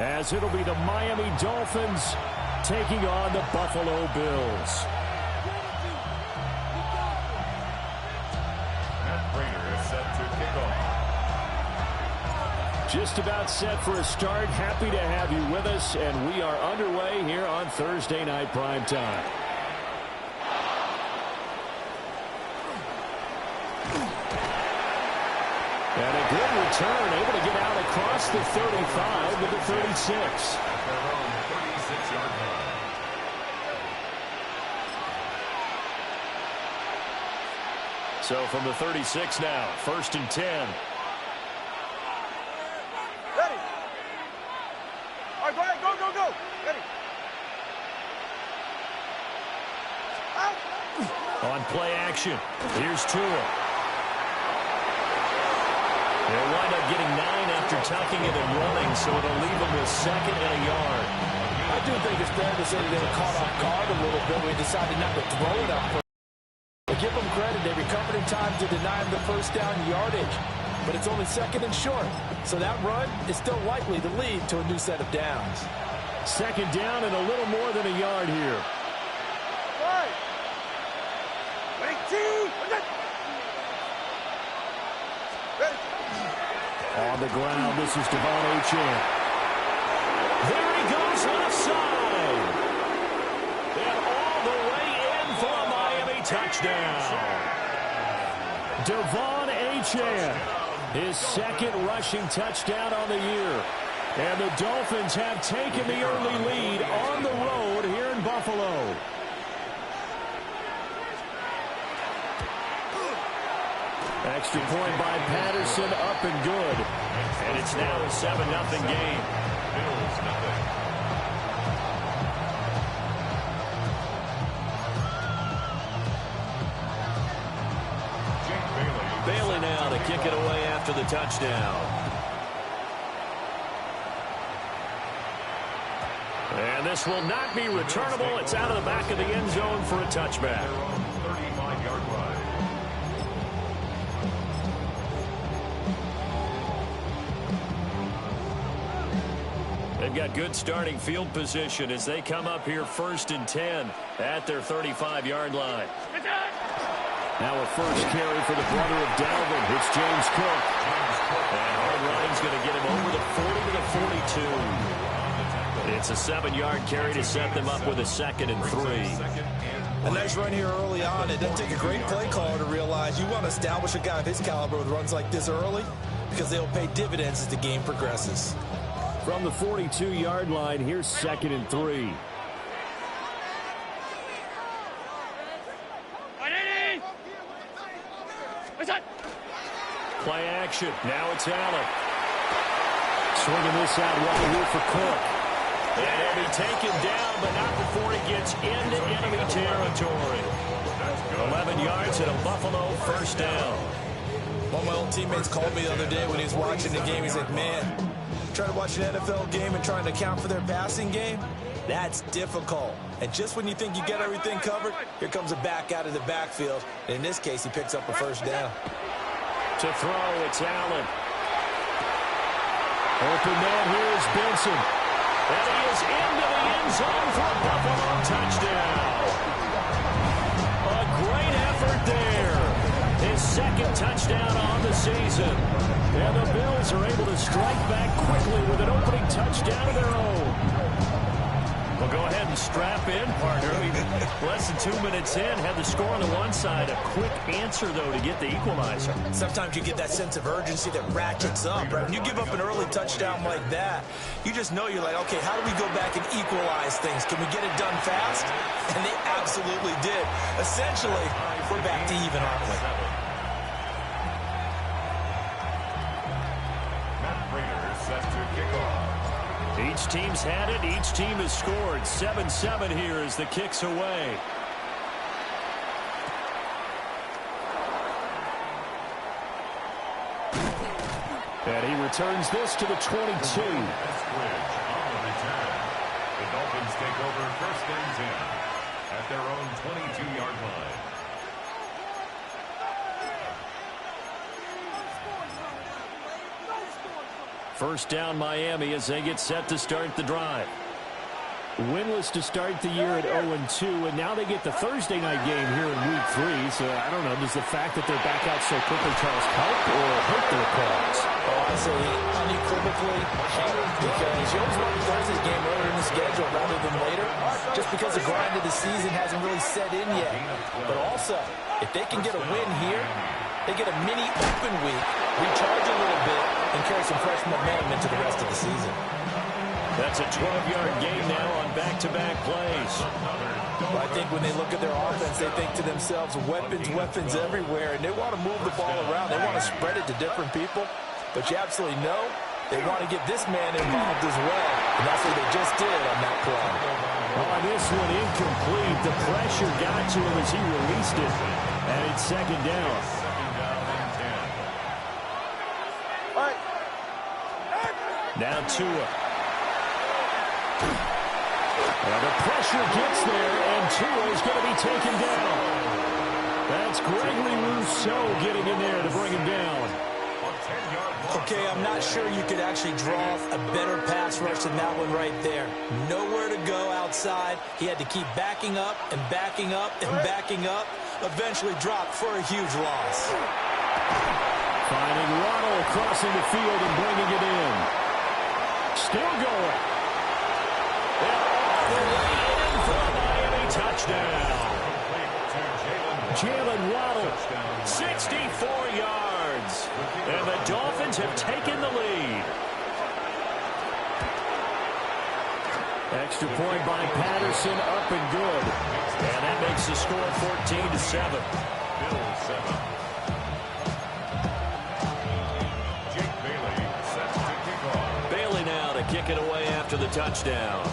as it'll be the Miami Dolphins taking on the Buffalo Bills. Just about set for a start. Happy to have you with us, and we are underway here on Thursday Night Primetime. And a good return, able to get out across the 35 to the 36. So from the 36 now, 1st and 10. On play action, here's Tua. They'll wind up getting 9 after tucking it and running, so it'll leave them with 2nd and a yard. I do think it's fair to say they were caught off guard a little bit. We decided not to throw it up. But give them credit. They recovered in time to deny them the first down yardage. But it's only 2nd and short. So that run is still likely to lead to a new set of downs. 2nd down and a little more than a yard here. On the ground, this is Devon Achane. There he goes left side. And all the way in for a Miami touchdown. Devon Achane, his 2nd rushing touchdown on the year. And the Dolphins have taken the early lead on the road here in Buffalo. Extra point by Patterson, up and good. And it's now a 7-0 game. Bailey now to kick it away after the touchdown. And this will not be returnable. It's out of the back of the end zone for a touchback. 35-yard line. They've got good starting field position as they come up here 1st and 10 at their 35-yard line. Now a first carry for the brother of Dalvin. It's James Cook. And hard running's going to get him over the 40 to the 42. It's a 7-yard carry to set them up with a 2nd and 3. A nice run here early on. It doesn't take a great play caller to realize you want to establish a guy of his caliber with runs like this early because they'll pay dividends as the game progresses. From the 42-yard line, here's 2nd and 3. Play action. Now it's Allen. Swinging this out wide here for Cook. And he'll be taken down, but not before he gets into enemy territory. 11 yards and a Buffalo first down. One of my old teammates called me the other day when he was watching the game. He's like, man, trying to watch an NFL game and trying to account for their passing game, that's difficult. And just when you think you get everything covered, here comes a back out of the backfield. And in this case, he picks up a first down. To throw, it's Allen. Open man here is Benson. And he is into the end zone for a Buffalo touchdown. A great effort there. His 2nd touchdown on the season. And the Bills are able to strike back quickly with an opening touchdown of their own. Well, go ahead and strap in, partner. Less than 2 minutes in, had the score on the one side. A quick answer, though, to get the equalizer. Sometimes you get that sense of urgency that ratchets up, right? When you give up an early touchdown like that, you just know you're like, okay, how do we go back and equalize things? Can we get it done fast? And they absolutely did. Essentially, we're back to even, aren't we? Set to kick off. Each team's had it. Each team has scored. 7-7 here as the kick's away. And he returns this to the 22. The Dolphins take over 1st and 10 at their own 22-yard line. First down Miami as they get set to start the drive. Winless to start the year at 0-2, and now they get the Thursday night game here in Week 3. So, I don't know, does the fact that they're back out so quickly, Charles, help or hurt their cause? Oh, I say unequivocally help, because you always want the Thursday game earlier in the schedule rather than later, just because the grind of the season hasn't really set in yet. But also, if they can get a win here, they get a mini open week, recharge a little bit, and carry some fresh momentum into the rest of the season. That's a 12-yard gain now on back-to-back plays. Well, I think when they look at their offense, they think to themselves, weapons, weapons everywhere, and they want to move the ball around. They want to spread it to different people, but you absolutely know they want to get this man involved as well, and that's what they just did on that play. On this one, incomplete. The pressure got to him as he released it, and it's second down. All right. Now Tua. Well, the pressure gets there, and Tua is going to be taken down. That's Gregory Rousseau getting in there to bring him down. Okay, I'm not sure you could actually draw a better pass rush than that one right there. Nowhere to go outside. He had to keep backing up and backing up and backing up. Eventually dropped for a huge loss. Finding Waddle crossing the field and bringing it in. Still going. The way in for a Miami touchdown. Jalen Waddle, 64 yards. And the Dolphins have taken the lead. Extra point by Patterson, up and good. And that makes the score 14-7. Bills 7. Jake Bailey set to kick off. Bailey now to kick it away after the touchdown.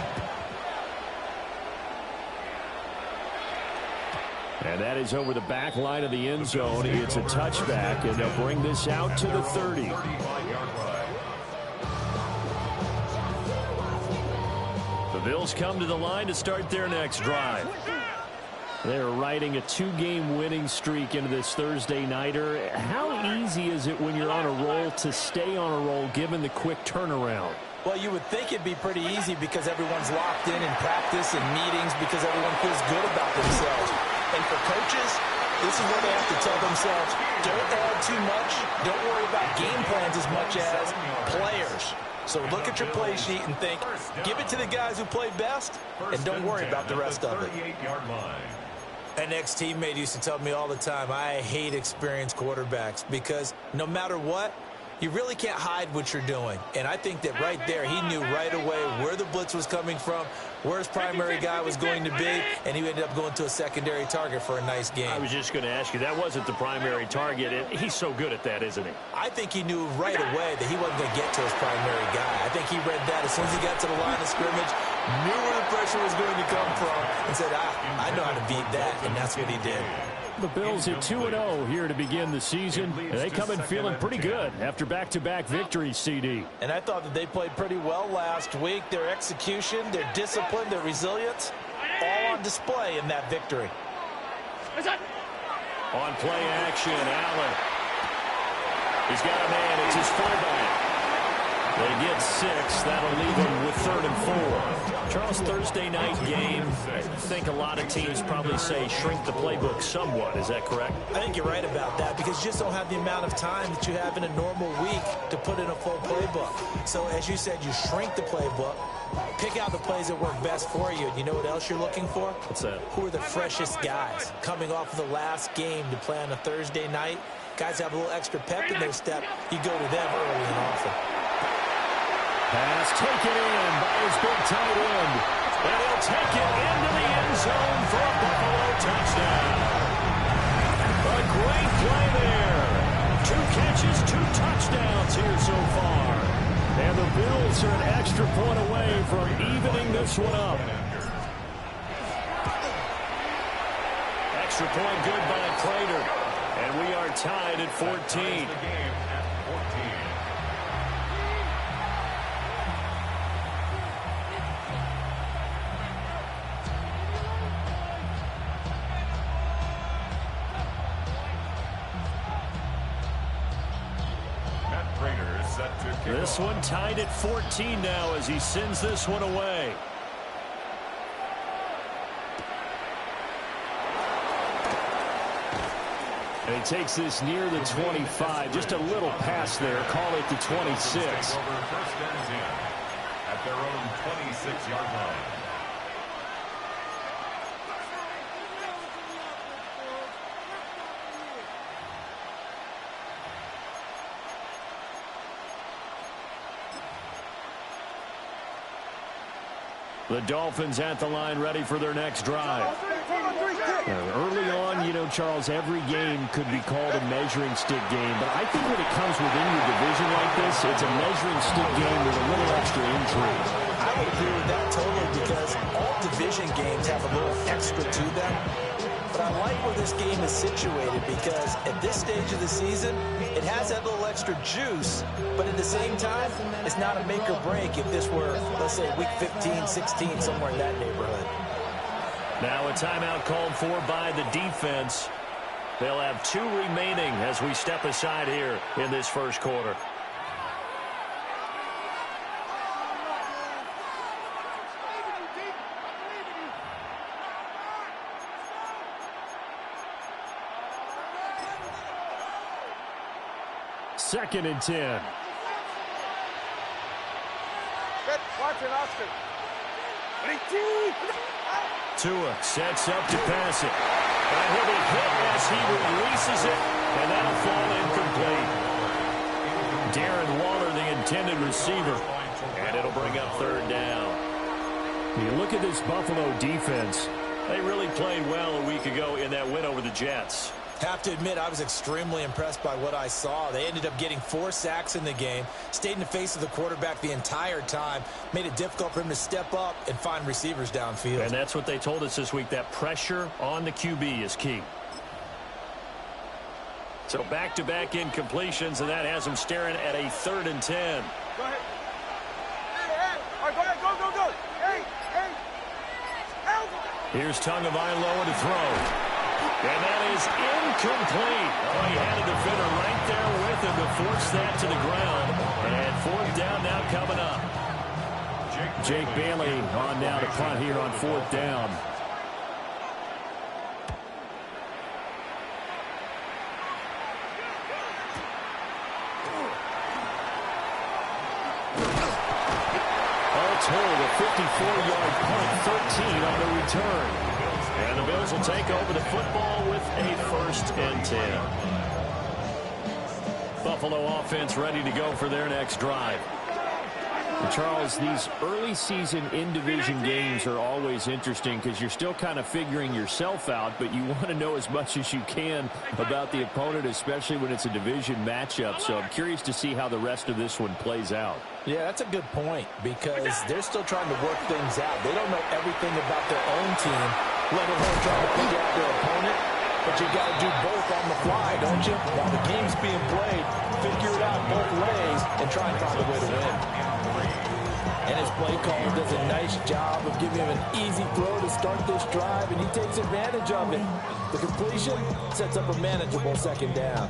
And that is over the back line of the end zone. It's a touchback, and they'll bring this out to the 30. 35-yard line. The Bills come to the line to start their next drive. They're riding a 2-game winning streak into this Thursday nighter. How easy is it when you're on a roll to stay on a roll given the quick turnaround? Well, you would think it'd be pretty easy because everyone's locked in practice and meetings because everyone feels good about themselves. And for coaches, this is what they have to tell themselves. Don't add too much. Don't worry about game plans as much as players. So look at your play sheet and think, give it to the guys who play best, and don't worry about the rest of it. An ex-teammate used to tell me all the time, I hate experienced quarterbacks because no matter what, you really can't hide what you're doing. And I think that right there, he knew right away where the blitz was coming from, where his primary guy was going to be, and he ended up going to a secondary target for a nice game. I was just going to ask you, that wasn't the primary target. He's so good at that, isn't he? I think he knew right away that he wasn't going to get to his primary guy. I think he read that as soon as he got to the line of scrimmage, knew where the pressure was going to come from, and said, I know how to beat that, and that's what he did. The Bills at 2-0 here to begin the season. And they come in feeling pretty good after back-to-back victories, CD. And I thought that they played pretty well last week. Their execution, their discipline, their resilience, all on display in that victory. On play action, Allen. He's got a man. It's his fullback. They get 6. That'll leave them with 3rd and 4. Charles, Thursday night game, I think a lot of teams probably say shrink the playbook somewhat. Is that correct? I think you're right about that because you just don't have the amount of time that you have in a normal week to put in a full playbook. So as you said, you shrink the playbook, pick out the plays that work best for you. And you know what else you're looking for? What's that? Who are the freshest guys coming off of the last game to play on a Thursday night? Guys have a little extra pep in their step. You go to them early and often. Pass taken in by his big tight end. And he'll take it into the end zone for a Buffalo touchdown. A great play there. 2 catches, 2 touchdowns here so far. And the Bills are an extra point away from evening this one up. Extra point good by Prater. And we are tied at 14. This one tied at 14 now as he sends this one away. And he takes this near the 25. Just a little pass there. Call it the 26. Over first and 10 at their own 26-yard line. The Dolphins at the line ready for their next drive. Early on, you know, Charles, every game could be called a measuring stick game. But I think when it comes within your division like this, it's a measuring stick game with a little extra intrigue. I would agree with that totally because all division games have a little extra to them. But I like where this game is situated because at this stage of the season, it has that little extra juice. But at the same time, it's not a make or break if this were, let's say, week 15, 16, somewhere in that neighborhood. Now a timeout called for by the defense. They'll have 2 remaining as we step aside here in this first quarter. Second and 10. Watch it, Oscar. Tua sets up to pass it. And he'll be hit as he releases it, and that'll fall incomplete. Darren Waller, the intended receiver, and it'll bring up third down. You look at this Buffalo defense. They really played well a week ago in that win over the Jets. Have to admit, I was extremely impressed by what I saw. They ended up getting 4 sacks in the game, stayed in the face of the quarterback the entire time, made it difficult for him to step up and find receivers downfield. And that's what they told us this week, that pressure on the QB is key. So back-to-back incompletions, and that has them staring at a 3rd and 10. Go ahead. Hey. All right, go ahead. Go. Hey. Help. Here's Tagovailoa to throw. And that is incomplete. Oh, he had a defender right there with him to force that to the ground. And 4th down now coming up. Jake Bailey on now to punt here on 4th down. All told, a 54-yard punt, 13 on the return. And the Bills will take over the football with a 1st and 10. Buffalo offense ready to go for their next drive. And Charles, these early season in-division games are always interesting because you're still kind of figuring yourself out, but you want to know as much as you can about the opponent, especially when it's a division matchup. So I'm curious to see how the rest of this one plays out. Yeah, that's a good point because they're still trying to work things out. They don't know everything about their own team, let alone trying to figure out their opponent. But you got to do both on the fly, don't you? While the game's being played, figure it out both ways and try and find a way to win. And his play caller does a nice job of giving him an easy throw to start this drive, and he takes advantage of it. The completion sets up a manageable 2nd down.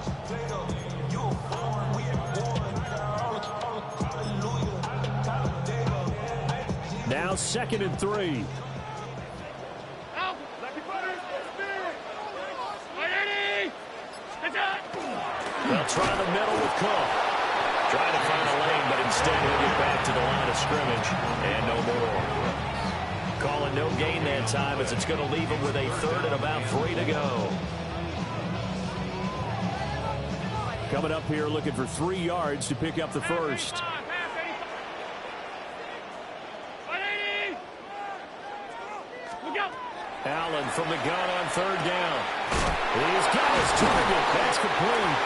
Now 2nd and 3. They'll try the middle with Cook. Trying to find a lane, but instead he'll get back to the line of scrimmage. And no more. Calling no gain that time as it's going to leave him with a 3rd and about 3 to go. Coming up here looking for 3 yards to pick up the 1st. Allen from the gun on 3rd down. He's got his target. That's complete.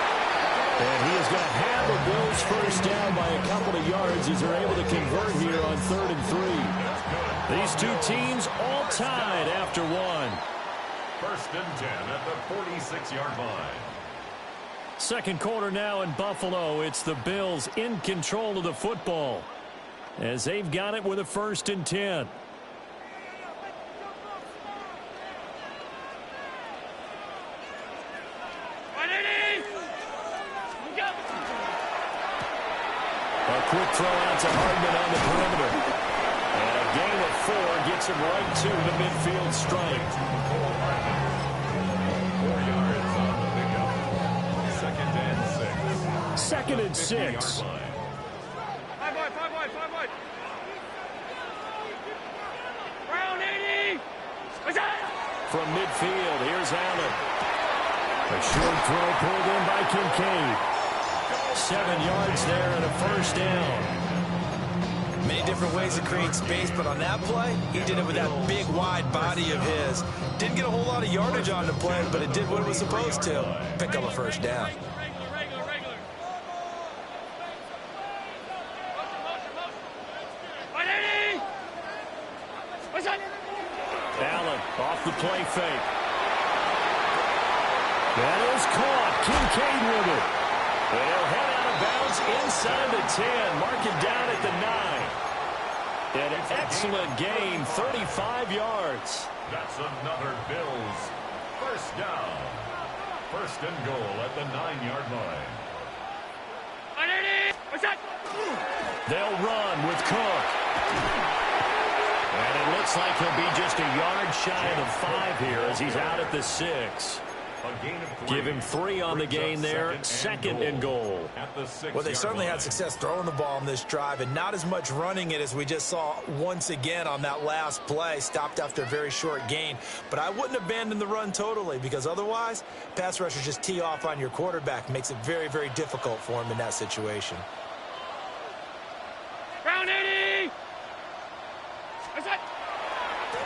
And he is going to have the Bills 1st down by a couple of yards as they're able to convert here on 3rd and 3. These 2 teams all tied after 1. 1st and 10 at the 46-yard line. 2nd quarter now in Buffalo. It's the Bills in control of the football as they've got it with a 1st and 10. A quick throw out to Hardman on the perimeter. And a gain of 4 gets him right to the midfield stripe. 4 yards on the pickup. 2nd and 6. 2nd and 6. 5 wide. Round 80. What's that? From midfield, here's Allen. A short throw pulled in by Kincaid. 7 yards there and a first down. Many different ways to create space, but on that play, he did it with that big, wide body of his. Didn't get a whole lot of yardage on the play, but it did what it was supposed to. Pick up a first down. Regular. Motion. 180. What's that? Allen off the play fake. That is caught. Kincaid with it. And he'll head out of bounds inside the 10. Mark it down at the 9. An excellent gain, 35 yards. That's another Bills first down. 1st and goal at the 9-yard line. 180. What's that? They'll run with Cook. And it looks like he'll be just a yard shy of the 5 here as he's out at the 6. A gain of 3. Give him 3 on the gain there. 2nd and goal. At the 6-yard Well, they certainly line. had success throwing the ball on this drive and not as much running it as we just saw once again on that last play. Stopped after a very short gain. But I wouldn't abandon the run totally because otherwise, pass rushers just tee off on your quarterback. Makes it very, very difficult for him in that situation. Round 80. What's that?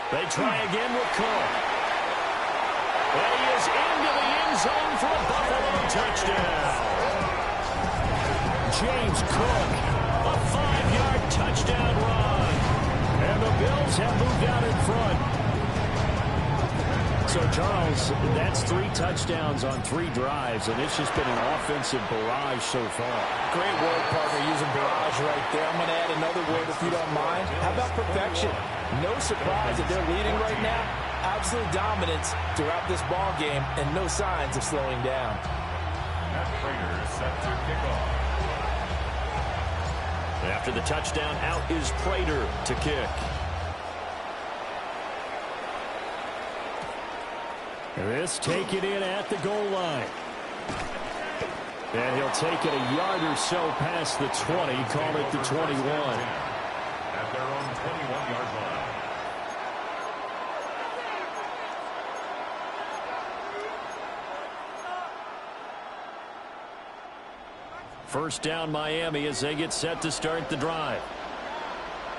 They try again with Cook. And he is into the end zone for a Buffalo touchdown. James Cook, a 5-yard touchdown run. And the Bills have moved out in front. So, Charles, that's 3 touchdowns on 3 drives, and it's just been an offensive barrage so far. Great work, partner, using barrage right there. I'm going to add another word if you don't mind. How about perfection? No surprise that they're leading right now. Absolute dominance throughout this ball game and no signs of slowing down. Matt Prater is set to kick off. After the touchdown, out is Prater to kick. This taken in at the goal line. And he'll take it a yard or so past the 20, call it the 21. At their own 21-yard line. First down Miami as they get set to start the drive.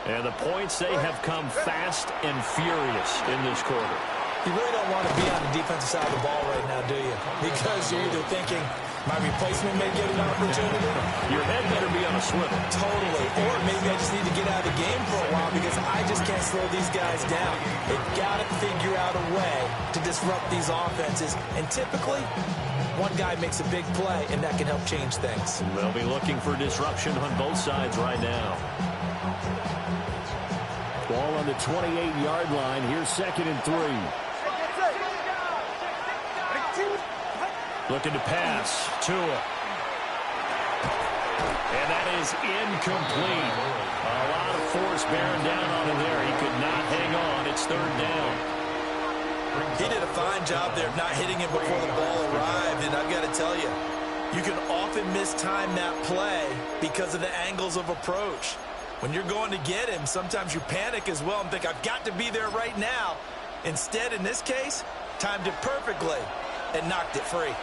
And the points, they have come fast and furious in this quarter. You really don't want to be on the defensive side of the ball right now, do you? Because you're either thinking, my replacement may get an opportunity. Your head better be on a swivel. Totally. Or maybe I just need to get out of the game for a while because I just can't slow these guys down. They've got to figure out a way to disrupt these offenses. And typically, one guy makes a big play, and that can help change things. They'll be looking for disruption on both sides right now. Ball on the 28-yard line. Here's 2nd and 3. Looking to pass. Tua. And that is incomplete. A lot of force bearing down on him there. He could not hang on. It's 3rd down. He did a fine job there of not hitting it before the ball arrived. And I've got to tell you, you can often mistime that play because of the angles of approach. When you're going to get him, sometimes you panic as well and think, I've got to be there right now. Instead, in this case, timed it perfectly and knocked it free.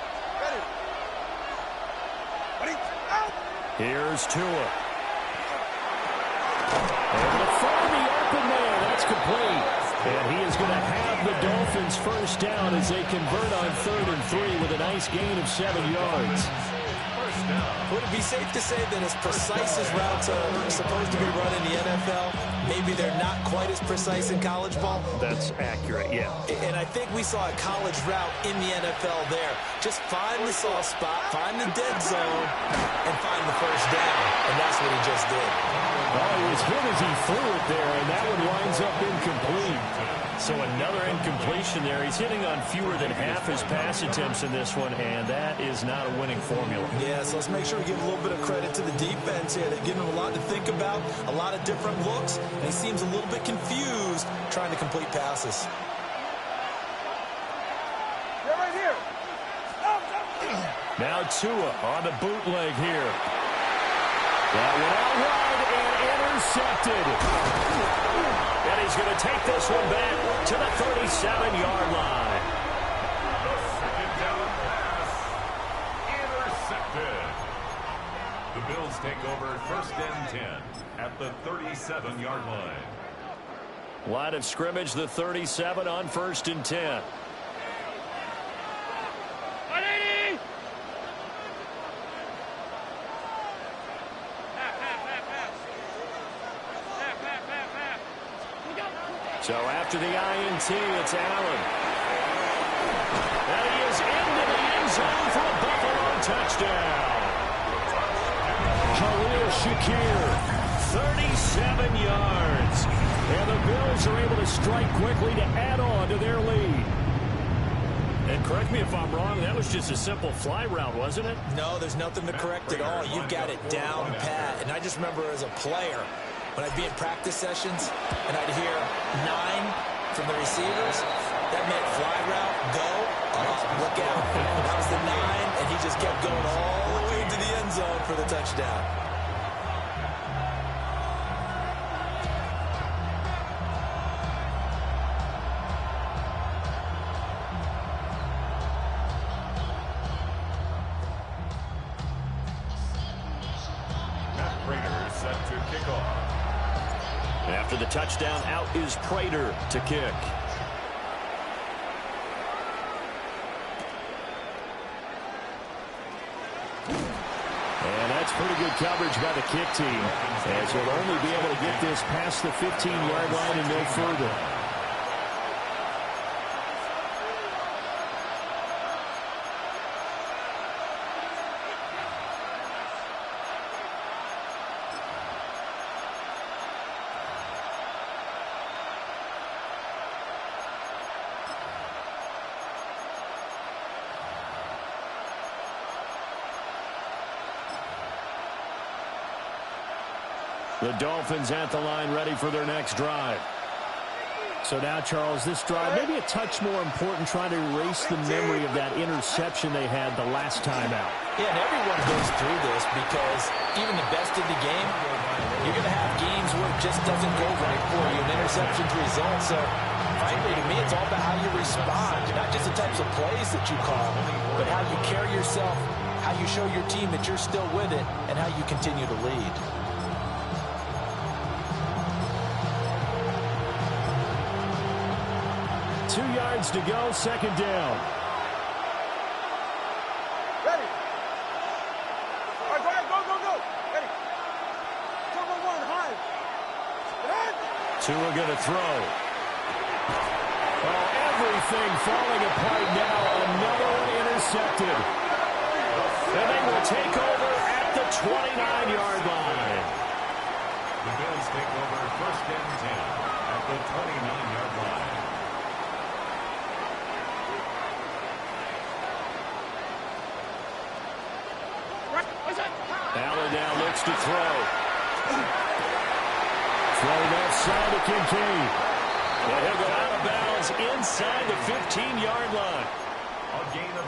Here's Tua. And the 40 open there. That's complete. And he is going to have the Dolphins first down as they convert on 3rd and 3 with a nice gain of 7 yards. Would it be safe to say that as precise as routes are supposed to be run in the NFL, maybe they're not quite as precise in college ball? That's accurate, yeah. And I think we saw a college route in the NFL there. Just find the soft spot, find the dead zone, and find the first down. And that's what he just did. Oh, he was hit as he threw it there, and that one winds up incomplete. So another incompletion there. He's hitting on fewer than half his pass attempts in this one, and that is not a winning formula. Yeah, so let's make sure we give a little bit of credit to the defense here. They've given him a lot to think about, a lot of different looks, and he seems a little bit confused trying to complete passes. They're right here. Now Tua on the bootleg here. That went out wide and intercepted. And he's going to take this one back to the 37-yard line. The second down pass. Intercepted. The Bills take over 1st and 10 at the 37-yard line. Line of scrimmage, the 37 on 1st and 10. So after the INT, it's Allen. And he is into the end zone for a Buffalo touchdown. Khalil Shakir, 37 yards. And the Bills are able to strike quickly to add on to their lead. And correct me if I'm wrong, that was just a simple fly route, wasn't it? No, there's nothing to correct at all. You've got it down pat. And I just remember as a player, when I'd be in practice sessions and I'd hear 9 from the receivers, that meant fly route, go, look out. That was the 9, and he just kept going all the way into the end zone for the touchdown. After the touchdown, out is Prater to kick. And that's pretty good coverage by the kick team, as he'll only be able to get this past the 15-yard line and no further. The Dolphins at the line, ready for their next drive. So now, Charles, this drive maybe a touch more important, trying to erase the memory of that interception they had the last time out. Yeah, and everyone goes through this because even the best of the game, you're going to have games where it just doesn't go right for you, and interceptions result. So, frankly, to me, it's all about how you respond, not just the types of plays that you call, but how you carry yourself, how you show your team that you're still with it, and how you continue to lead. 2 yards to go, second down. Ready. All right, go ahead, go. Ready. Cover 1, high. Tua going to throw. Oh, everything falling apart now. Another one intercepted. And they will take over at the 29-yard line. The Bills take over 1st and 10 at the 29-yard line. Allen now looks to throw. Throw left side to Kincaid. And he'll go out of bounds inside the 15-yard line.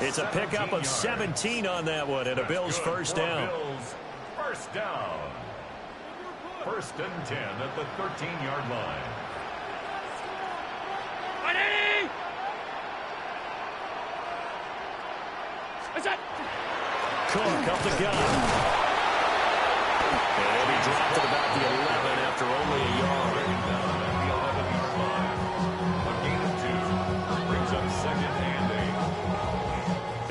It's a pickup of 17 on that one, and a Bills first down. First down. 1st and 10 at the 13-yard line. Cook up the gun. And he dropped at about the 11 after only a yard. Down at the 11-yard line. A gain of 2 brings up 2nd and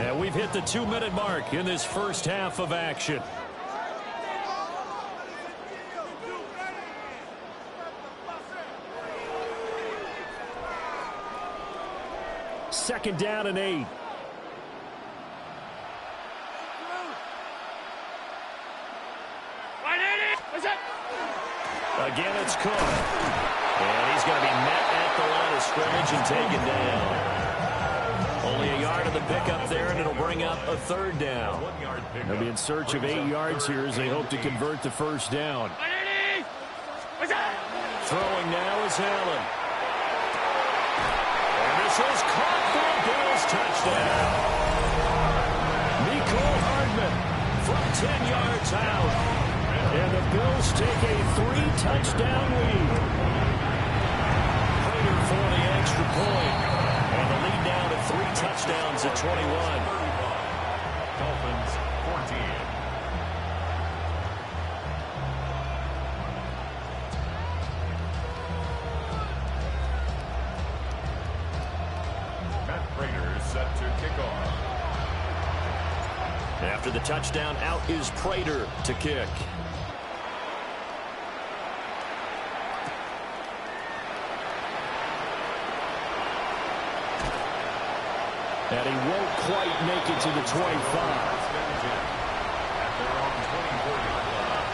8. And we've hit the 2-minute mark in this first half of action. Second down and 8. Again, it's Cook. And he's going to be met at the line of scrimmage. coverage and taken down. Only a yard of the pickup there, and it'll bring up a third down. They'll be in search of 8 yards here as they hope to convert the first down. Throwing now is Allen. And this is caught for a Bills touchdown. Mecole Hardman from 10 yards out. And the Bills take a 3-touchdown lead. Prater for the extra point. And the lead down to 3 touchdowns at 21. Dolphins 14. Set to kick off. After the touchdown, out is Prater to kick. And he won't quite make it to the 25. At their own 20-40 line.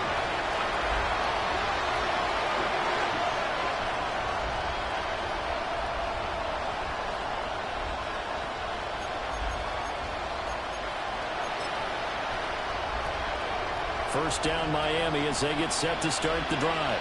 First down Miami as they get set to start the drive.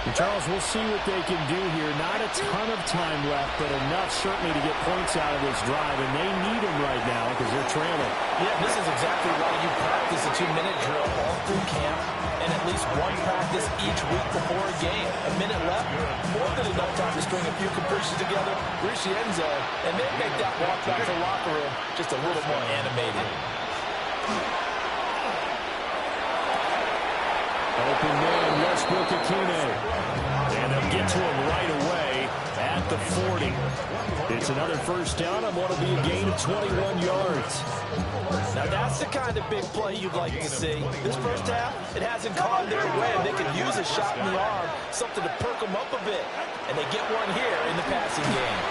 And Charles, we'll see what they can do here. Not a ton of time left, but enough certainly to get points out of this drive, and they need them right now because they're trailing. Yeah, this is exactly why you practice a 2-minute drill all through camp and at least one practice each week before a game. A minute left, more than enough time to string a few completions together, reach the end zone, and then make that walk back to the locker room just a little more animated. Open man, Westbrook-Ikhine. And they'll get to him right away at the 40. It's another first down on what will be a gain of 21 yards. Now that's the kind of big play you'd like to see. This first half, it hasn't gone their way. They could use a shot in the arm, something to perk them up a bit. And they get one here in the passing game.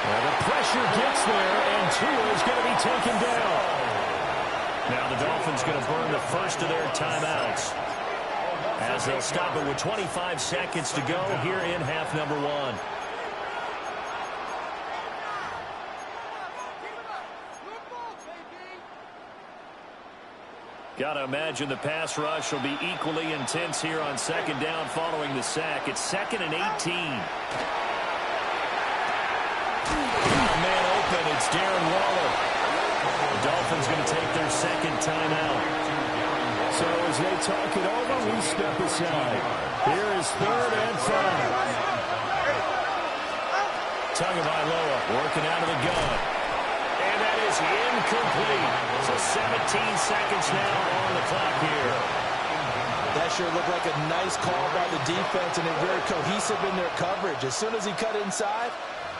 Well, the pressure gets there, and Tua is going to be taken down. Now the Dolphins going to burn the first of their timeouts, as they'll stop it with 25 seconds to go here in half number 1. Got to imagine the pass rush will be equally intense here on second down following the sack. It's 2nd and 18. Man open, it's Darren Waller. The Dolphins going to take their second timeout. So as they talk it over, we step aside. Here is 3rd and 5. Tagovailoa working out of the gun. And that is incomplete. So 17 seconds now on the clock here. That sure looked like a nice call by the defense, and they're very cohesive in their coverage. As soon as he cut inside,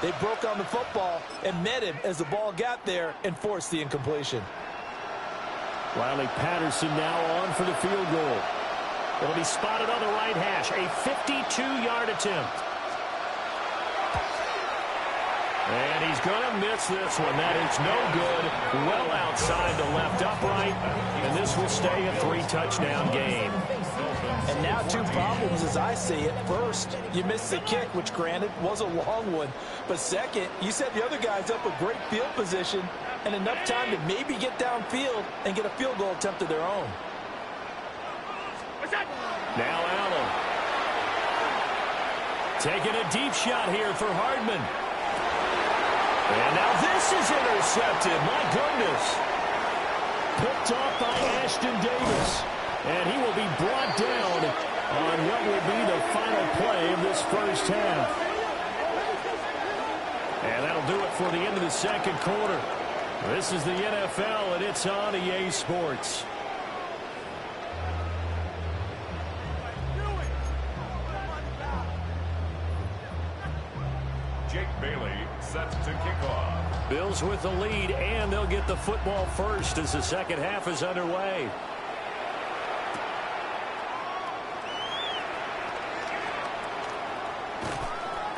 they broke on the football and met him as the ball got there and forced the incompletion. Riley Patterson now on for the field goal. It'll be spotted on the right hash. A 52-yard attempt. And he's going to miss this one. That is no good. Well outside the left upright. And this will stay a 3-touchdown game. And now 2 problems as I see it. First, you missed the kick, which granted was a long one. But second, you set the other guys up with great field position and enough time to maybe get downfield and get a field goal attempt of their own. Now Allen. Taking a deep shot here for Hardman. And now this is intercepted. My goodness. Picked off by Ashton Davis. And he will be brought down on what will be the final play of this first half. And that'll do it for the end of the second quarter. This is the NFL, and it's on EA Sports. Jake Bailey set to kick off. Bills with the lead, and they'll get the football first as the second half is underway.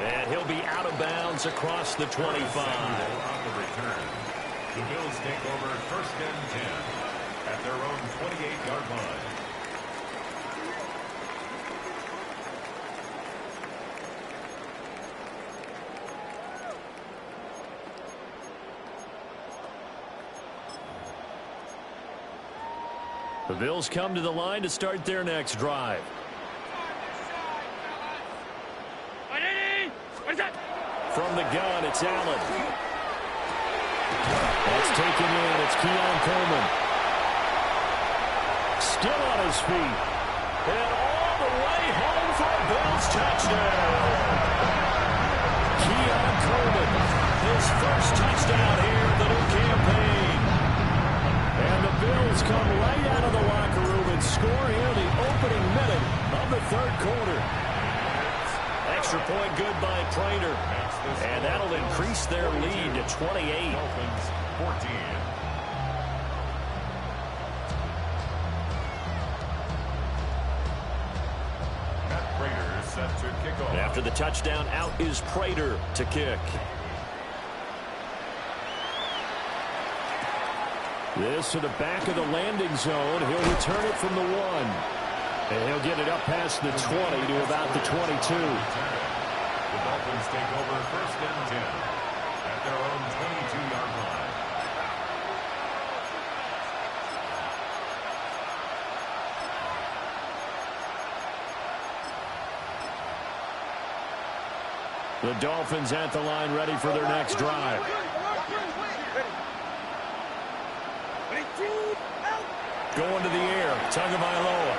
And he'll be out of bounds across the 25. On the return, the Bills take over 1st and 10 at their own 28-yard line. The Bills come to the line to start their next drive. From the gun, it's Allen. That's taken in. It's KAL Coleman. Still on his feet. And all the way home for a Bills touchdown. KAL Coleman, his first touchdown here in the new campaign. And the Bills come right out of the locker room and score here the opening minute of the third quarter. Extra point good by Prater. And that'll increase their lead to 28. Dolphins 14. Prater is set to kick off. After the touchdown, out is Prater to kick. This to the back of the landing zone. He'll return it from the 1. And he'll get it up past the 20 to about the 22. The Dolphins take over first and 10 at their own 22-yard line. The Dolphins at the line ready for their next drive. Going to the air, Tagovailoa.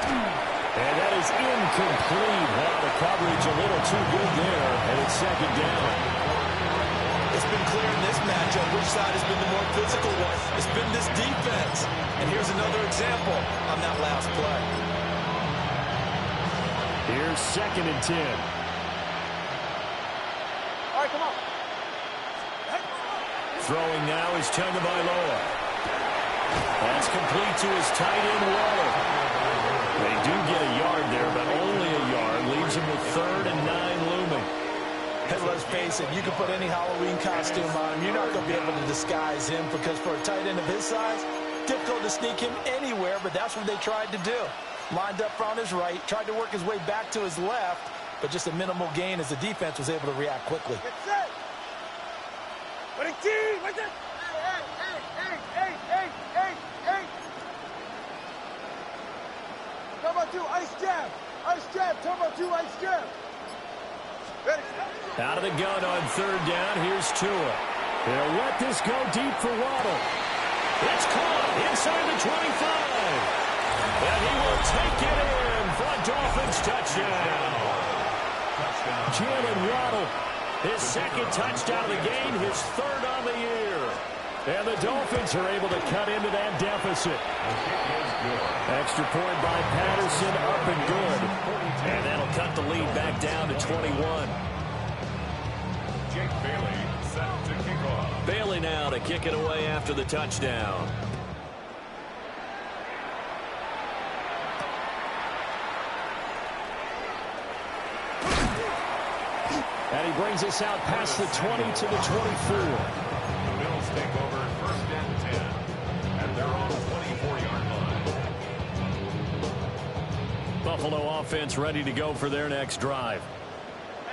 And that is incomplete. Wow, the coverage a little too good there, and it's second down. It's been clear in this matchup which side has been the more physical one. It's been this defense. And here's another example on that last play. Here's second and 10. All right, come on. Throwing now is Tagovailoa. That's complete to his tight end, Waller. They do get a yard there, but only a yard. Leaves him with 3rd and 9 looming. And let's face it, you can put any Halloween costume on him. You're not going to be able to disguise him because for a tight end of his size, difficult to sneak him anywhere, but that's what they tried to do. Lined up on his right, tried to work his way back to his left, but just a minimal gain as the defense was able to react quickly. Get set. What a team! What's that? Hey. Turbo 2, ice jab. Ice jab, Turbo 2, ice jab. Ready. Out of the gun on 3rd down. Here's Tua. They'll let this go deep for Waddle. It's caught inside the 25. And he will take it in for a Dolphins touchdown. Jalen Waddle, his second touchdown of the game, his 3rd on the year. And the Dolphins are able to cut into that deficit. Extra point by Patterson, up and good. And that'll cut the lead back down to 21. Jake Bailey set to kick off. Bailey now to kick it away after the touchdown. And he brings us out past the 20 to the 24. The Bills take over first and 10 at their own 24-yard line. Buffalo offense ready to go for their next drive.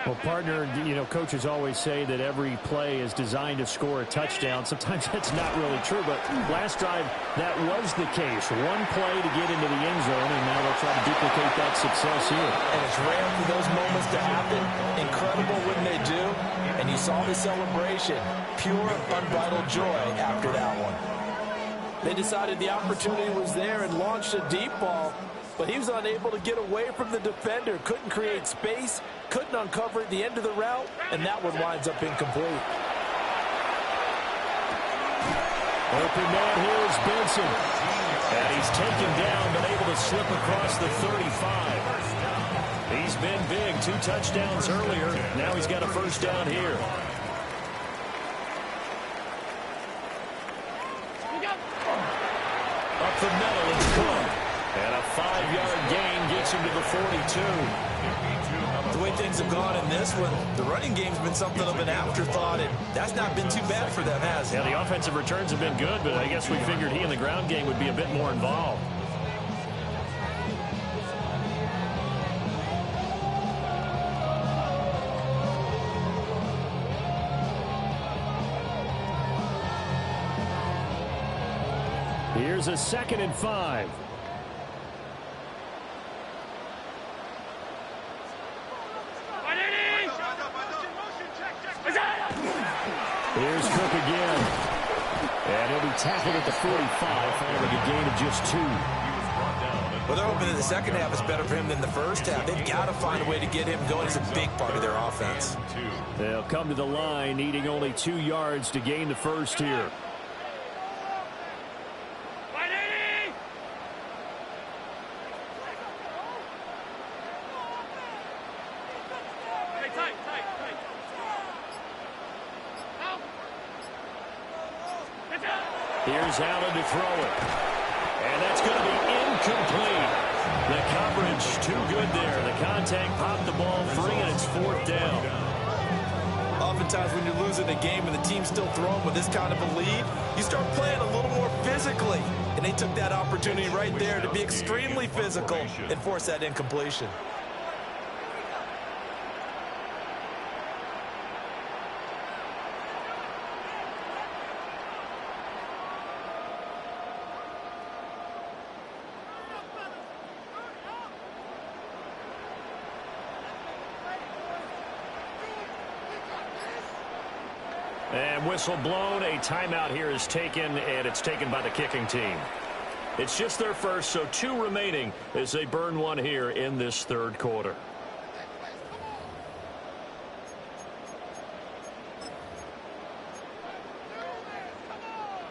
Well, partner, you know, coaches always say that every play is designed to score a touchdown. Sometimes that's not really true, but last drive, that was the case. One play to get into the end zone, and now they'll try to duplicate that success here. And it's rare for those moments to happen. Incredible when they do. And you saw the celebration. Pure, unbridled joy after that one. They decided the opportunity was there and launched a deep ball, but he was unable to get away from the defender. Couldn't create space, couldn't uncover at the end of the route, and that one winds up incomplete. Open man here is Benson. And he's taken down, but able to slip across the 35. He's been big, 2 touchdowns earlier. Now he's got a first down here. Up the middle, it's good. And a 5-yard gain gets him to the 42. The way things have gone in this one, the running game's been something of an afterthought, and that's not been too bad for them, has it? Yeah, the offensive returns have been good, but I guess we figured he in the ground game would be a bit more involved. Here's a 2nd and 5. Here's Cook again. And he'll be tackled at the 45 following a gain of just 2. Well, they're hoping that the second half is better for him than the first half. They've got to find a way to get him going. He's a big part of their offense. They'll come to the line, needing only 2 yards to gain the first here. Here's Allen to throw it. And that's going to be incomplete. The coverage too good there. The contact popped the ball free, and it's 4th down. Oftentimes when you're losing a game and the team's still throwing with this kind of a lead, you start playing a little more physically. And they took that opportunity right there to be extremely physical and force that incompletion. And whistle blown. A timeout here is taken, and it's taken by the kicking team. It's just their first, so 2 remaining as they burn 1 here in this 3rd quarter.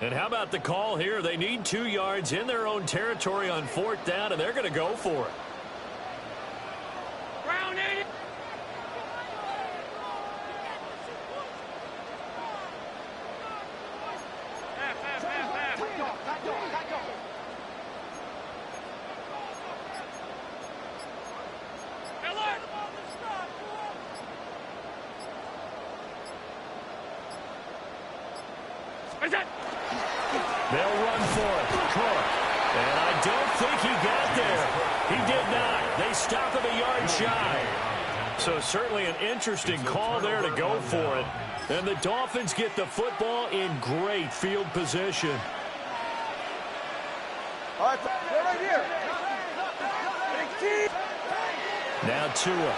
And how about the call here? They need 2 yards in their own territory on 4th down, and they're going to go for it. They'll run for it. Cook. And I don't think he got there. He did not. They stop him a yard shy. So certainly an interesting call there to go for it. And the Dolphins get the football in great field position. All right, they're right here. Now Tua.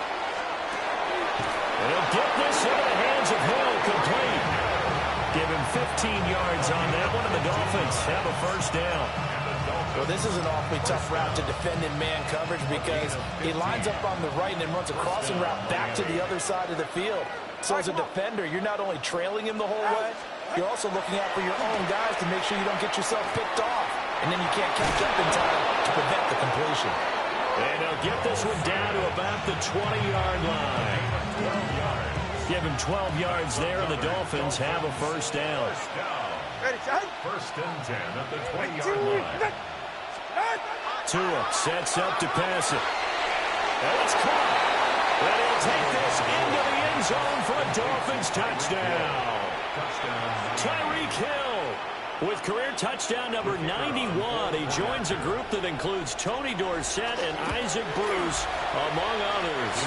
And he'll get this into the hands of Hill, complete. Give him 15 yards on that one, and the Dolphins have a first down. Well, this is an awfully tough route to defend in man coverage because he lines up on the right and then runs a crossing route back to the other side of the field. So as a defender, you're not only trailing him the whole way, you're also looking out for your own guys to make sure you don't get yourself picked off. And then you can't catch up in time to prevent the completion. And they'll get this one down to about the 20-yard line. Give him 12 yards there, and the Dolphins have a first down. First and 10 at the 20-yard line. Tua sets up to pass it. And it's caught. And he'll take this into the end zone for a Dolphins touchdown. Tyreek Hill with career touchdown number 91. He joins a group that includes Tony Dorsett and Isaac Bruce, among others.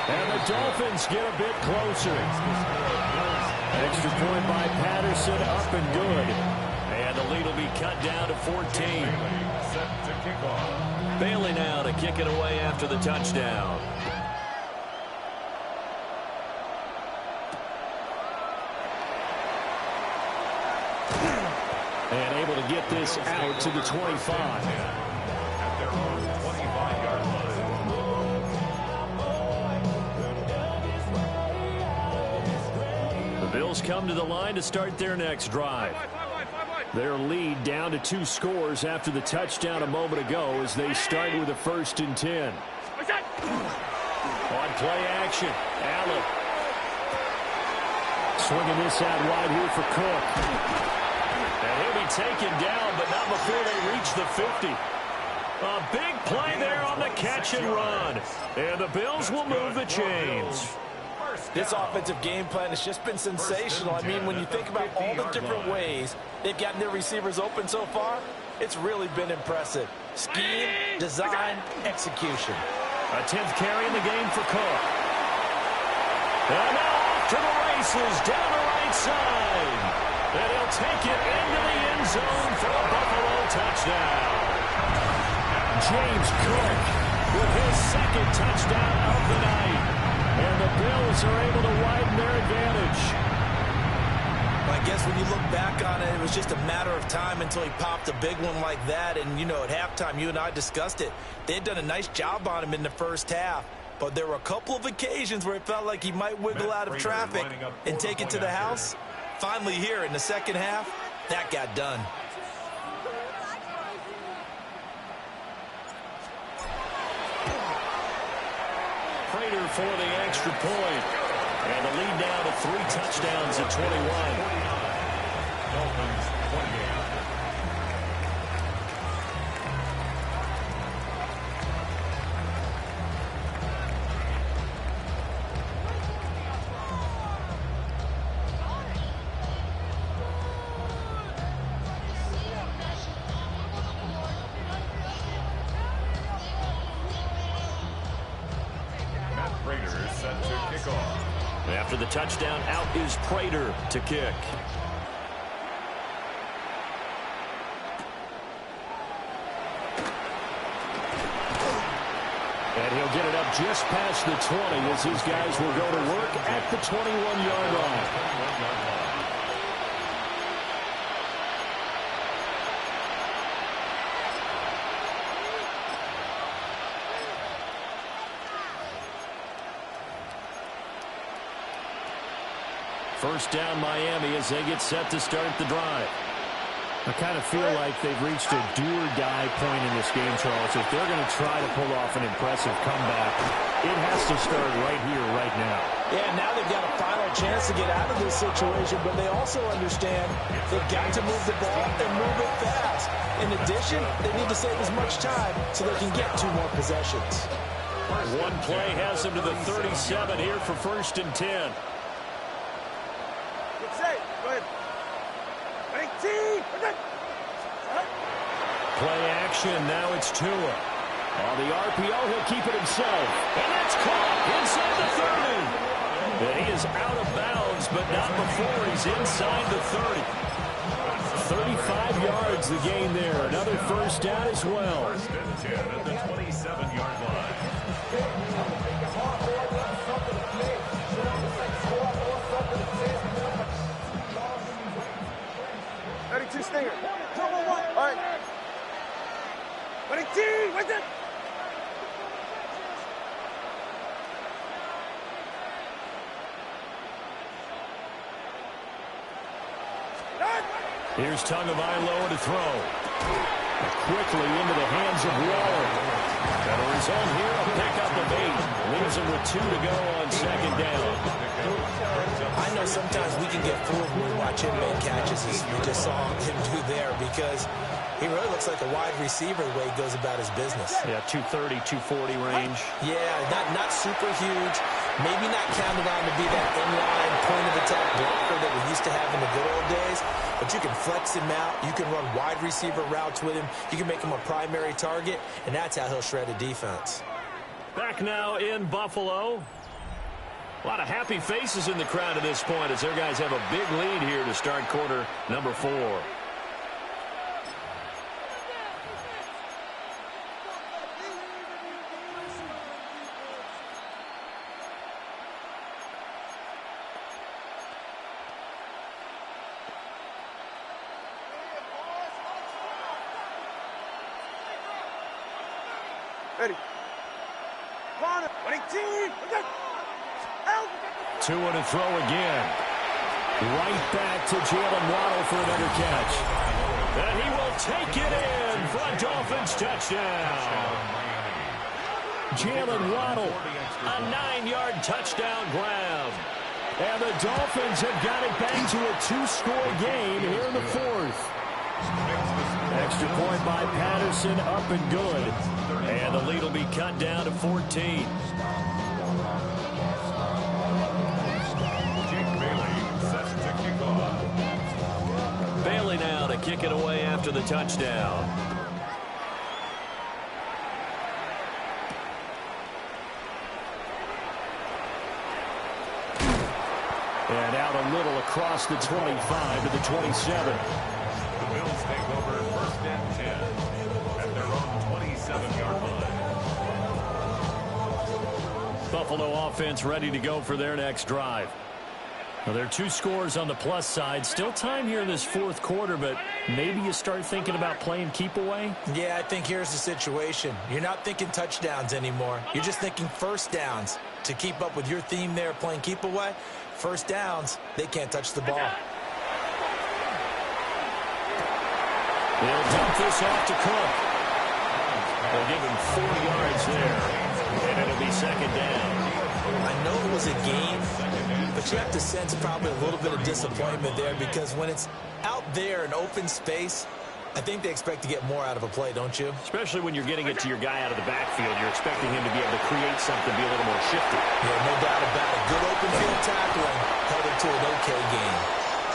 And the Dolphins get a bit closer. Extra point by Patterson, up and good. And the lead will be cut down to 14. Set to kick off. Bailey now to kick it away after the touchdown. And able to get this out to the 25. At their own 25-yard line. The Bills come to the line to start their next drive. Their lead down to 2 scores after the touchdown a moment ago as they start with a 1st and 10. On play action, Allen. Swinging this out wide here for Cook. And he'll be taken down, but not before they reach the 50. A big play there on the catch and run. And the Bills will move the chains. This offensive game plan has just been sensational. I mean, when you think about all the different ways they've gotten their receivers open so far, it's really been impressive. Scheme, design, execution. A 10th carry in the game for Cook. And now off to the races down the right side. And he'll take it into the end zone for a Buffalo touchdown. James Cook with his 2nd touchdown of the night. And the Bills are able to widen their advantage. I guess when you look back on it, it was just a matter of time until he popped a big one like that. And, you know, at halftime, you and I discussed it. They had done a nice job on him in the first half. But there were a couple of occasions where it felt like he might wiggle out of traffic and take it to the house. Finally here in the second half, that got done. Prater for the extra point. And the lead now to 3 touchdowns at 21. Dolphins 28. Prater is set to kick off. After the touchdown, out is Prater to kick. And he'll get it up just past the 20 as his guys will go to work at the 21-yard line. First down, Miami, as they get set to start the drive. I kind of feel like they've reached a do-or-die point in this game, Charles. If they're going to try to pull off an impressive comeback, it has to start right here, right now. Yeah, now they've got a final chance to get out of this situation, but they also understand they've got to move the ball and move it fast. In addition, they need to save as much time so they can get 2 more possessions. One play has them to the 37 here for 1st and 10. Play action, now it's Tua. On the RPO, he'll keep it himself. And that's caught inside the 30. And he is out of bounds, but not before he's inside the 30. 35 yards the gain there. Another first down as well. 1st and 10 at the 27-yard line. 32 Stinger. 1-1-1. All right. 22. What's it? Here's Tagovailoa to throw. Quickly into the hands of Waller. And a result here, a pickup of 8. Leaves him with 2 to go on 2nd down. I know sometimes we can get fooled when we watch him make catches, as we just saw him do there, because he really looks like a wide receiver the way he goes about his business. Yeah, 230, 240 range. Yeah, not super huge. Maybe not counted on to be that inline point-of-attack blocker that we used to have in the good old days, but you can flex him out. You can run wide receiver routes with him. You can make him a primary target, and that's how he'll shred a defense. Back now in Buffalo. A lot of happy faces in the crowd at this point as their guys have a big lead here to start quarter number 4. Ready. Corner. 22. Tua to throw again. Right back to Jalen Waddle for another catch. And he will take it in for a Dolphins touchdown. Jalen Waddle, a 9-yard touchdown grab. And the Dolphins have got it back to a 2-score game here in the 4th. Extra point by Patterson, up and good. And the lead will be cut down to 14. Bailey now to kick it away after the touchdown. And out a little across the 25 to the 27. The Bills take over 1st and 10 at their own 27-yard line. Buffalo offense ready to go for their next drive. Well, there are two scores on the plus side. Still time here in this fourth quarter, but maybe you start thinking about playing keep away? Yeah, I think here's the situation. You're not thinking touchdowns anymore. You're just thinking first downs. To keep up with your theme there, playing keep away, first downs, they can't touch the ball. They'll dump this off to Cook. They'll give him 4 yards there, and it'll be second down. I know it was a game, but you have to sense probably a little bit of disappointment there because when it's out there in open space, I think they expect to get more out of a play, don't you? Especially when you're getting it to your guy out of the backfield. You're expecting him to be able to create something, be a little more shifty. Yeah, no doubt about it. Good open field tackling held it to an okay game.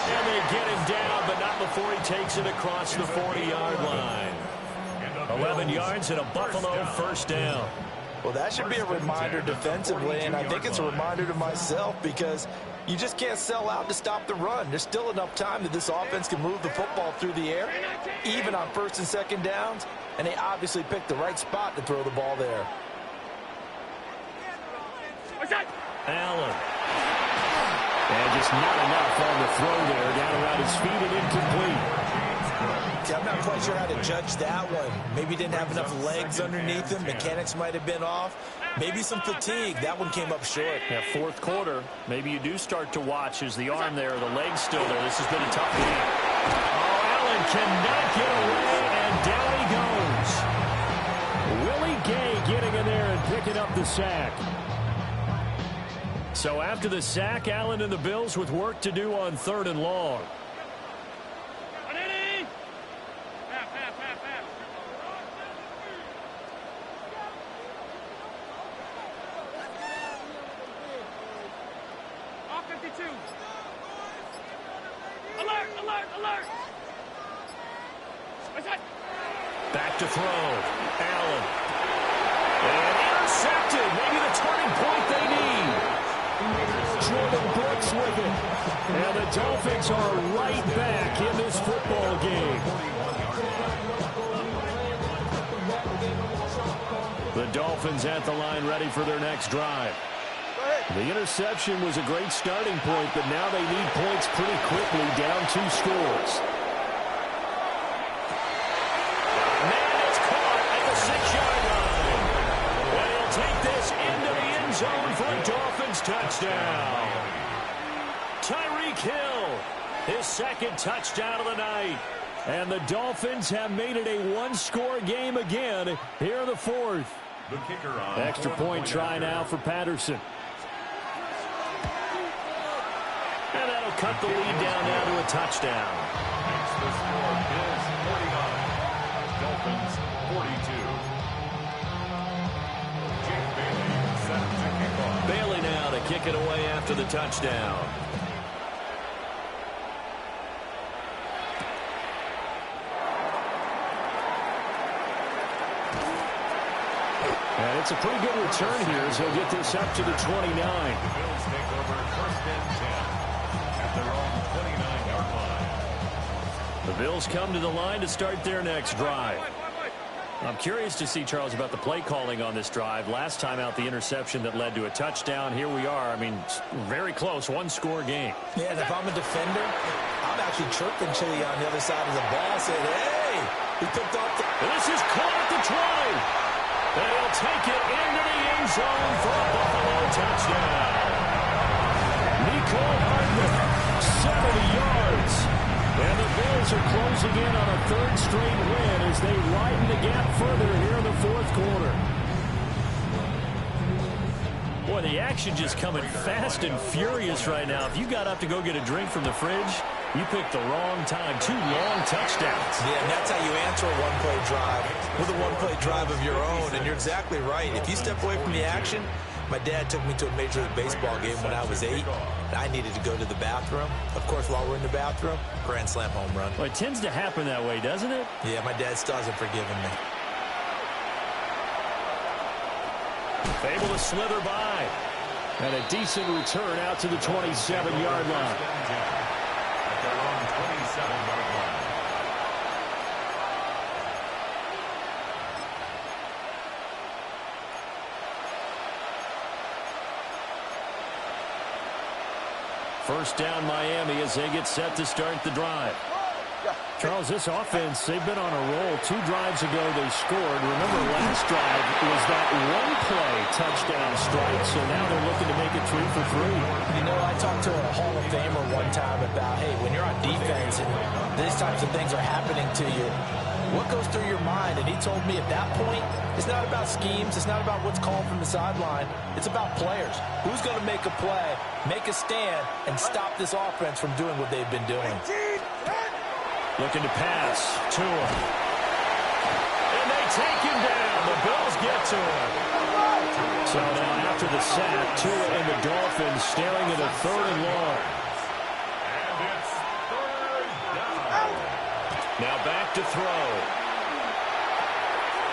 And they get him down, but not before he takes it across the 40-yard line. 11 yards and a Buffalo first down. Well, that should be a reminder defensively, and I think it's a reminder to myself because you just can't sell out to stop the run. There's still enough time that this offense can move the football through the air, even on first and second downs, and they obviously picked the right spot to throw the ball there. Allen. And just not enough on the throw there. Down around his feet and incomplete. See, I'm not quite sure how to judge that one. Maybe he didn't have enough legs underneath him. Mechanics might have been off. Maybe some fatigue. That one came up short. Yeah, fourth quarter. Maybe you do start to watch as the arm there, the leg's still there. This has been a tough game. Oh, Allen cannot get away, and down he goes. Willie Gay getting in there and picking up the sack. So after the sack, Allen and the Bills with work to do on 3rd and long. Back to throw. Allen. And intercepted. Maybe the turning point they need. Jordan Brooks with it. And the Dolphins are right back in this football game. The Dolphins at the line ready for their next drive. The interception was a great starting point, but now they need points pretty quickly, down 2 scores. Man, it's caught at the 6-yard line. And he'll take this into the end zone for a Dolphins touchdown. Tyreek Hill, his second touchdown of the night. And the Dolphins have made it a 1-score game again here in the fourth. The kicker on Extra point try now for Patterson. And that'll cut the lead down now to a touchdown. Makes the score Bills 49, Dolphins 42. Jake Bailey set to kick off. Bailey now to kick it away after the touchdown. And it's a pretty good return here as he'll get this up to the 29. The Bills take over first and 10 at their own 29-yard line. The Bills come to the line to start their next drive. I'm curious to see, Charles, about the play calling on this drive. Last time out, the interception that led to a touchdown. Here we are. I mean, very close, 1-score game. Yeah, and if I'm a defender, I'm actually chirping Chili on the other side of the ball, saying, hey, he picked up the... This is caught at the 20. And he'll take it into the end zone for a Buffalo touchdown. Nico Hardman, 70 yards. And the Bills are closing in on a 3rd straight win as they widen the gap further here in the fourth quarter. Boy, the action just coming fast and furious right now. If you got up to go get a drink from the fridge, you picked the wrong time. 2 long touchdowns. Yeah, and that's how you answer a one-play drive with a one-play drive of your own. And you're exactly right. If you step away from the action, my dad took me to a Major League Baseball game when I was 8. And I needed to go to the bathroom. Of course, while we're in the bathroom, grand slam home run. Well, it tends to happen that way, doesn't it? Yeah, my dad still hasn't forgiven me. Able to slither by. And a decent return out to the 27-yard line. At their own 27-yard line. First down Miami as they get set to start the drive. Charles, this offense, they've been on a roll. 2 drives ago they scored. Remember, last drive was that one-play touchdown strike, so now they're looking to make it 3 for 3. You know, I talked to a Hall of Famer one time about, hey, when you're on defense and these types of things are happening to you, what goes through your mind? And he told me at that point, it's not about schemes. It's not about what's called from the sideline. It's about players. Who's going to make a play, make a stand, and stop this offense from doing what they've been doing? Looking to pass. Tua. And they take him down. The Bills get to him. So now after the sack, Tua and the Dolphins staring at a 3rd and long. And it's 3rd down. Now back to throw.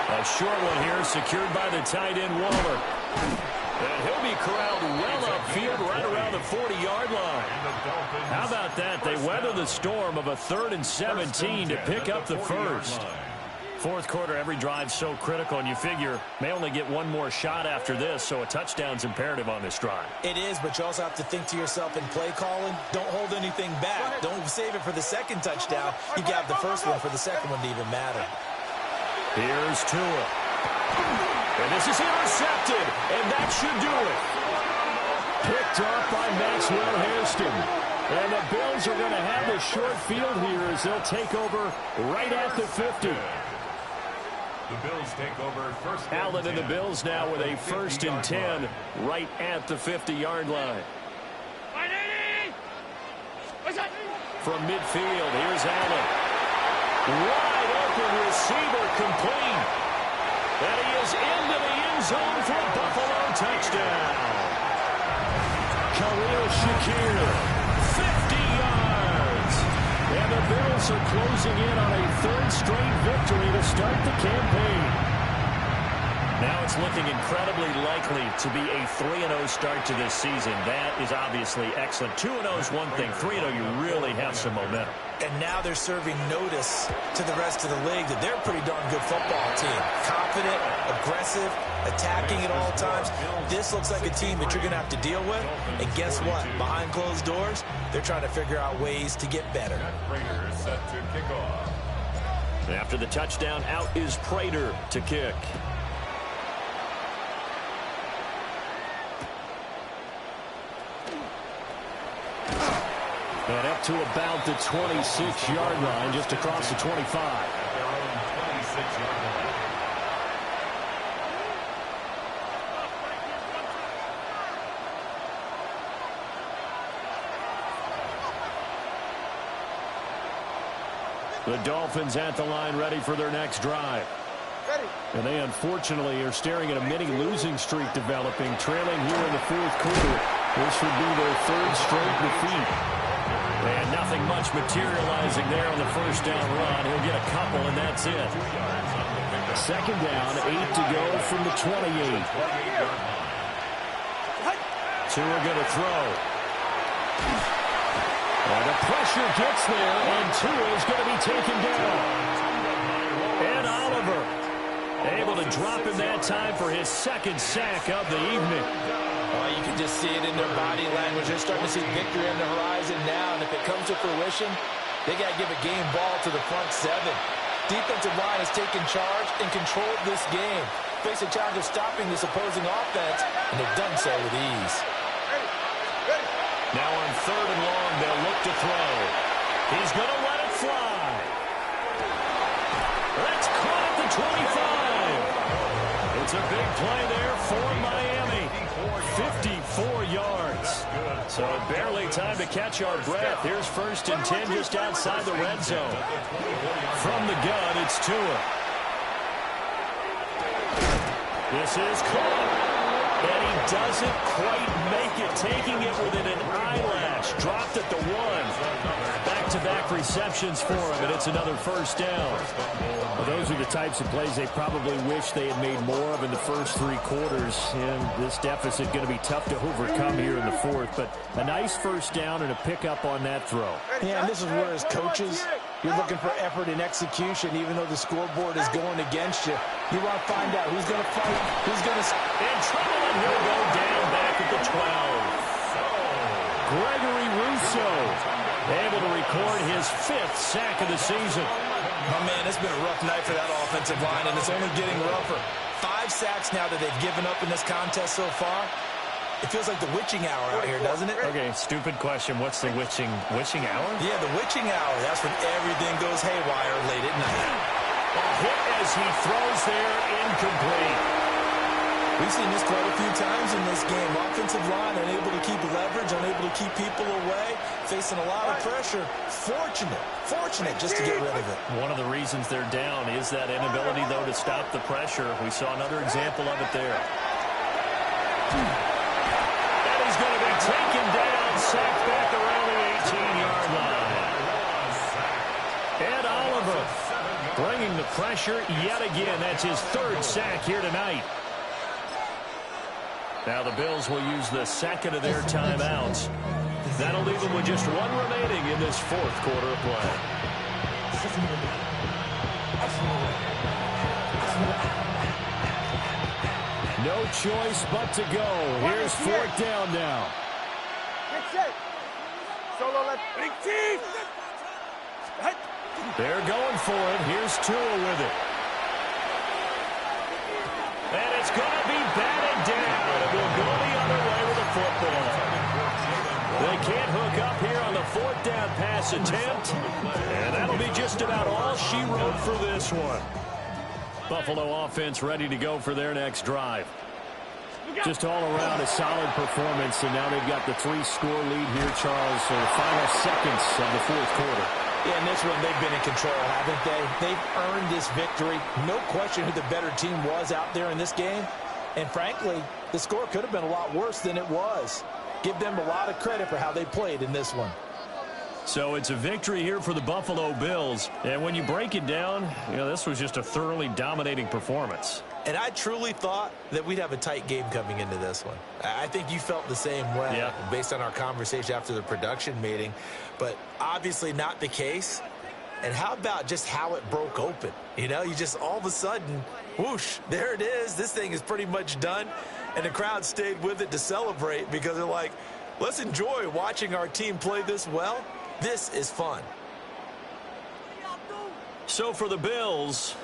A short one here secured by the tight end Waller. And he'll be corralled well upfield right around the 40-yard line. How about that? They weather the storm of a 3rd and 17 to pick up the first. Fourth quarter, every drive so critical, and you figure may only get one more shot after this, so a touchdown's imperative on this drive. It is, but you also have to think to yourself in play calling, don't hold anything back. Don't save it for the second touchdown. You got the first one for the second one to even matter. Here's Tua. And this is intercepted, and that should do it. Picked off by Maxwell Hairston. And the Bills are going to have the short field here as they'll take over right at the 50. The Bills take over first and Allen and the 10. Bills now with a 1st and 10 right at the 50-yard line. From midfield, here's Allen. Wide open receiver complete. And he is into the end zone for a Buffalo touchdown. Khalil Shakir, 50 yards. And the Bills are closing in on a 3rd straight victory to start the campaign. Now it's looking incredibly likely to be a 3-0 start to this season. That is obviously excellent. 2-0 is one thing. 3-0, you really have some momentum. And now they're serving notice to the rest of the league that they're a pretty darn good football team. Confident, aggressive, attacking at all times. This looks like a team that you're going to have to deal with. And guess what? Behind closed doors, they're trying to figure out ways to get better. Prater is set to kick off. After the touchdown, out is Prater to kick. And up to about the 26-yard line, just across the 25. At their own 26-yard line. The Dolphins at the line, ready for their next drive. And they unfortunately are staring at a mini losing streak developing, trailing here in the 4th quarter. This would be their 3rd straight defeat. And nothing much materializing there on the first down run. He'll get a couple, and that's it. 2nd down, 8 to go from the 28. Tua going to throw. And the pressure gets there, and Tua is going to be taken down. And Oliver able to drop him that time for his 2nd sack of the evening. Oh, you can just see it in their body language. They're starting to see victory on the horizon now, and if it comes to fruition, they got to give a game ball to the front 7. Defensive line has taken charge and controlled this game. Face a challenge of stopping this opposing offense, and they've done so with ease. Now on 3rd and long, they'll look to throw. He's going to let it fly. That's caught at the 25. It's a big play there for Miami. 54 yards. So barely time to catch our breath. Here's 1st and 10 just outside the red zone. From the gun, it's Tua. This is caught. And he doesn't quite make it, taking it within an eyelash. Dropped at the 1. Back-to-back receptions for him, and it's another 1st down. Well, those are the types of plays they probably wish they had made more of in the first 3 quarters. And this deficit going to be tough to overcome here in the 4th. But a nice 1st down and a pickup on that throw. Yeah, and this is where as coaches, you're looking for effort and execution, even though the scoreboard is going against you. You want to find out who's going to fight, who's going to... In trouble, and he'll go down back at the 12. Gregory Rousseau able to record his 5th sack of the season. Oh, man, it's been a rough night for that offensive line, and it's only getting rougher. 5 sacks now that they've given up in this contest so far. It feels like the witching hour out here, doesn't it? Okay, stupid question. What's the witching hour? Yeah, the witching hour. That's when everything goes haywire late at night. A hit as he throws there, incomplete. We've seen this quite a few times in this game. Offensive line unable to keep leverage, unable to keep people away, facing a lot of pressure. Fortunate just to get rid of it. One of the reasons they're down is that inability, though, to stop the pressure. We saw another example of it there. And he's going to be taken down, sacked back around the 18-yard line. Ed Oliver bringing the pressure yet again. That's his 3rd sack here tonight. Now the Bills will use the 2nd of their timeouts. That'll leave them with just 1 remaining in this 4th quarter of play. No choice but to go. Here's 4th down now. Get set. Solo left. Big team. They're going for it. Here's Tua with it. And it's going to be batted down. It will go the other way with the football. They can't hook up here on the 4th down pass attempt. And that'll be just about all she wrote for this one. Buffalo offense ready to go for their next drive. Just all around a solid performance, and now they've got the 3-score lead here, Charles, for the final seconds of the 4th quarter. Yeah, in this one, they've been in control, haven't they? They've earned this victory. No question who the better team was out there in this game. And frankly, the score could have been a lot worse than it was. Give them a lot of credit for how they played in this one. So it's a victory here for the Buffalo Bills. And when you break it down, you know, this was just a thoroughly dominating performance. And I truly thought that we'd have a tight game coming into this one. I think you felt the same way based on our conversation after the production meeting. But obviously not the case. And how about just how it broke open? You know, you just all of a sudden, whoosh, there it is. This thing is pretty much done. And the crowd stayed with it to celebrate because they're like, let's enjoy watching our team play this well. This is fun. So for the Bills,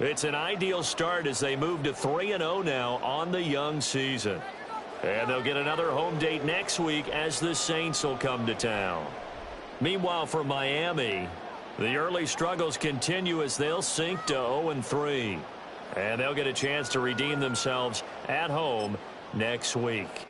it's an ideal start as they move to 3-0 now on the young season. And they'll get another home date next week as the Saints will come to town. Meanwhile, for Miami, the early struggles continue as they'll sink to 0-3. And they'll get a chance to redeem themselves at home next week.